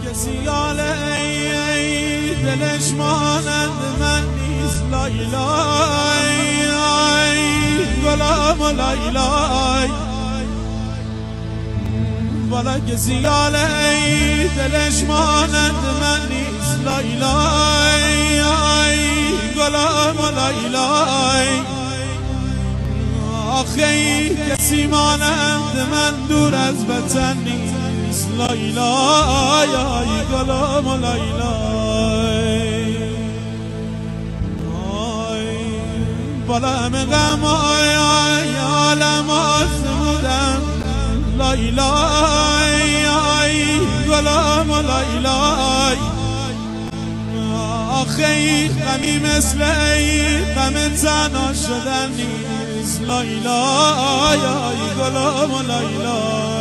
کسی یاله ای دلش مانند من نیست لایلای گلام و لایلای والا کسی یاله ای دلش مانند من نیست لایلای گلام و لایلای آخه کسی مانند من دور از وطن نیست لایلای گلام و لایلای بالا همه غم عالم آسودم لایلای گلام و لایلای آخه غمی مثل ای غم تنها شدن نیست لایلای گلام و لایلای